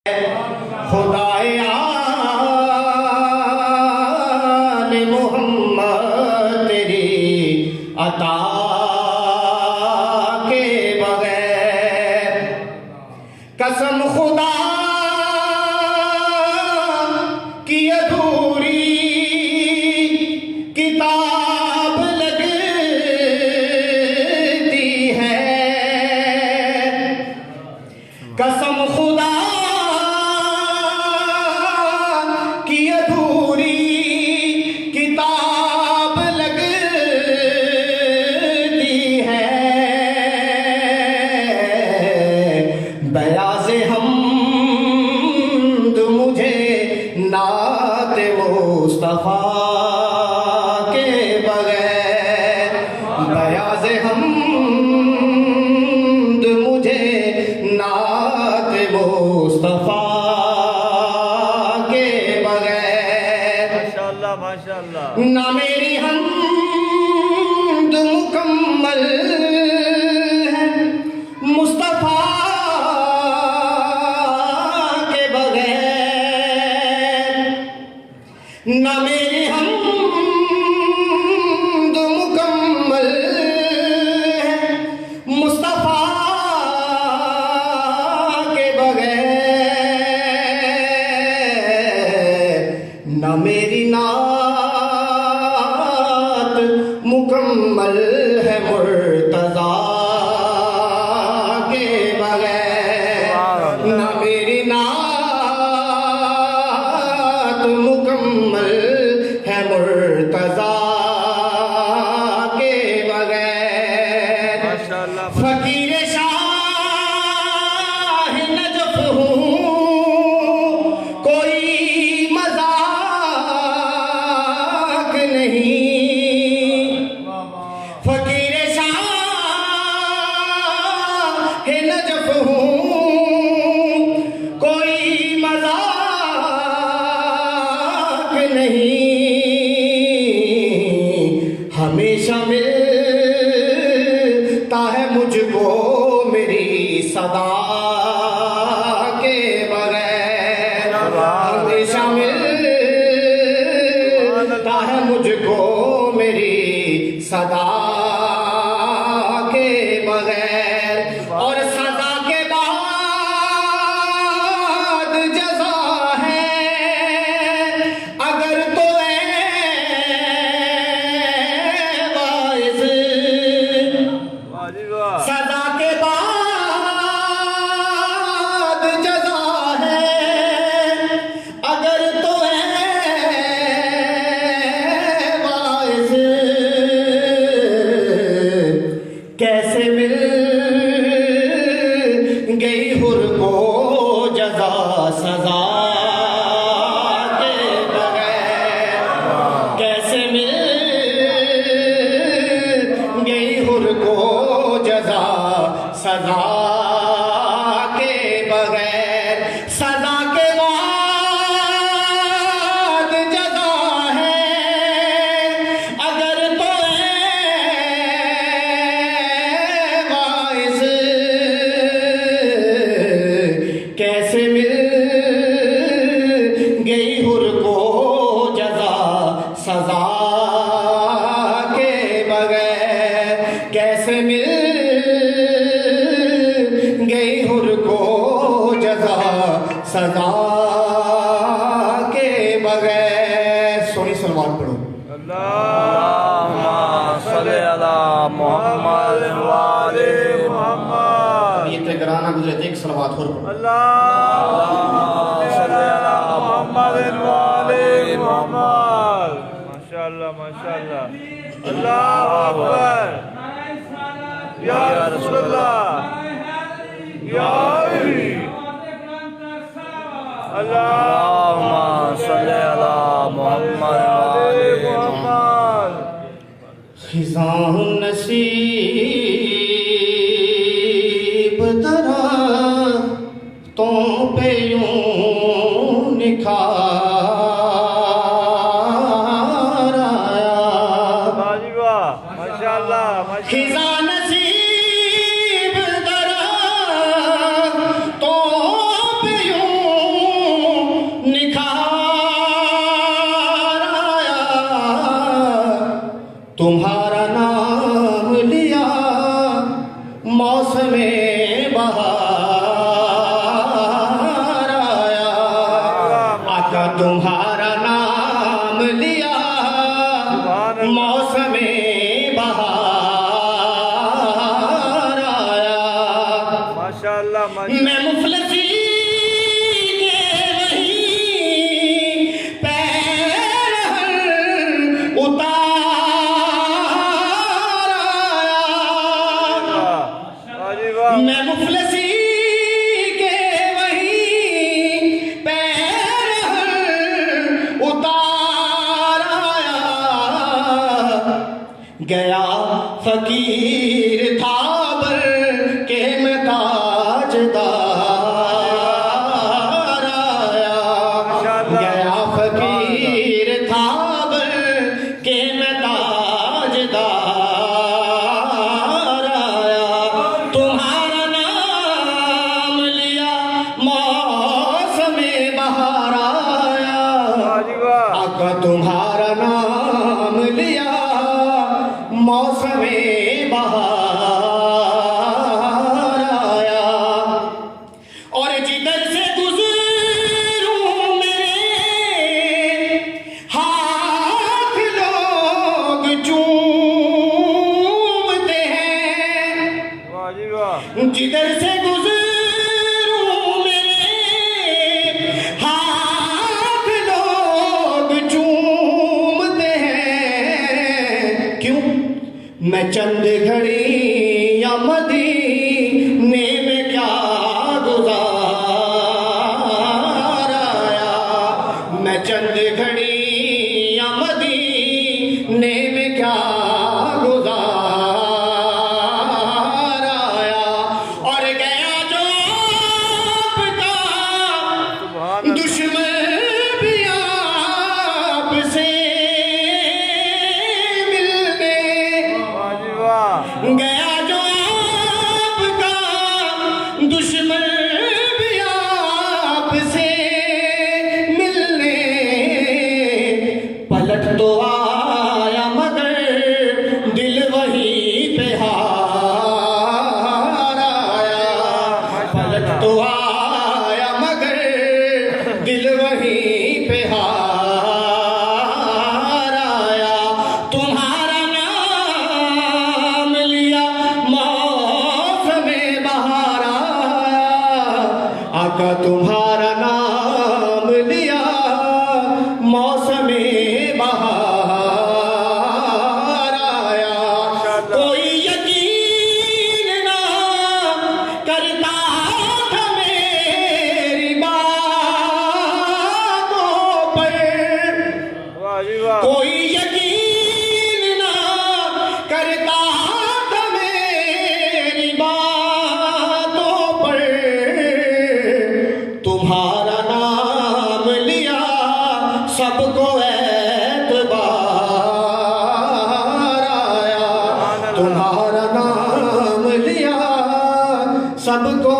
खुदाए आले मोहम्मद तेरी अता के बगैर, कसम खुदा की अधूरी किताब लगती है, कसम खुदा की अधूरी किताब लगती है। बयाज़े हमद मुझे नात मुस्तफ़ा के बगैर, बयाज़े हमद मुझे नात मुस्तफ़ा के बगैर। माशाअल्लाह माशाअल्लाह। ना मेरी हमद मुकम्मल है मुस्तफ़ा के बगैर, ना मेरी हमद मुकम्मल है मुस्तफ़ा के बगैर, ना मेरी नात मुकम्मल है मुर्तज़ा के बगैर, ना मेरी नात मुकम्मल है मुर्तज़ा के बगैर। माशाअल्लाह। फकीर शाह नजफ हूँ, कोई मजाक नहीं। फकीर शाह नजफ हूँ, कोई मजाक नहीं। हमेशा मिलता है मुझको मेरी सदा के बगैर, हमेशा मिलता है मुझको मेरी सदा के बगैर। और सदा के बाद जज़ा है अगर तो सदा के बाद जज़ा है अगर तो वाइज़, कैसे मिल गई हुर को जज़ा सज़ा के बगैर, कैसे मिल गई हुर को जज़ा सज़ा के बगैर। सज़ा के बाद जज़ा है अगर तो वाइज़, कैसे मिल गई हुर को जज़ा सज़ा के बगैर, कैसे मिल गई हुर को जज़ा सज़ा के बगैर। सोनी सलवात पढ़ो। अल्लाहुम्मा सल्ली अला मुहम्मद व आले मुहम्मद। ये तेगराना गुजरे एक सलवात और पढ़ो। अल्लाहुम्मा सल्ली अला मुहम्मद व आले मुहम्मद। माशाअल्लाह माशाअल्लाह। अल्लाहु अकबर। या रसूल अल्लाह, या अली। अल्लाहुम्मा सल्ली अला मुहम्मद व आले मुहम्मद। खिज़ां नसीब दरा तो पे यूं निखार आया, माशाअल्लाह माशाअल्लाह। खिज़ां नसीब दरा तो पे यूं तुम्हारा नाम लिया मौसम बहार आया। आका तुम्हारा नाम लिया मौसम बहार आया। माशाअल्लाह मैं मुफलसी के वहीं पैरहन उतार आया। मैं मुफलसी के वहीं पैरहन उतार आया। गया फकीर था बर के मैं ताजदार आया। गया फकीर था बर के मैं ताजदार आया। तुम्हारा नाम लिया मौसम बहार आया। आका तुम्हारा नाम लिया मौसम बहार आया। और जिधर से गुजरूं मेरे हाथ लोग चूमते हैं। जिधर से गुजरूं मेरे हाथ लोग चूमते हैं। क्यों? मैं चंद घड़ी या मदीने में क्या गुजार आया। मैं चंद घड़ी या मदीने में क्या गुजार आया। और गया जो आपका दुश्मन भी आपसे मिलने। गया जो आपका दुश्मन भी आपसे मिलने। पलट तो आया मगर दिल वहीं पे हार आया। पलट तो आया मगर दिल वहीं पे हार आया। तुम्हारा नाम लिया मौसम बहार आया। आका तुम्हारा नाम लिया मौसम बहार आया। कोई यकीन ना करता था मेरी बातों पर। कोई यकीन ना करता था मेरी बातों पर। तुम्हारा नाम लिया सबको एतबार आया। तुम्हारा नाम लिया सबको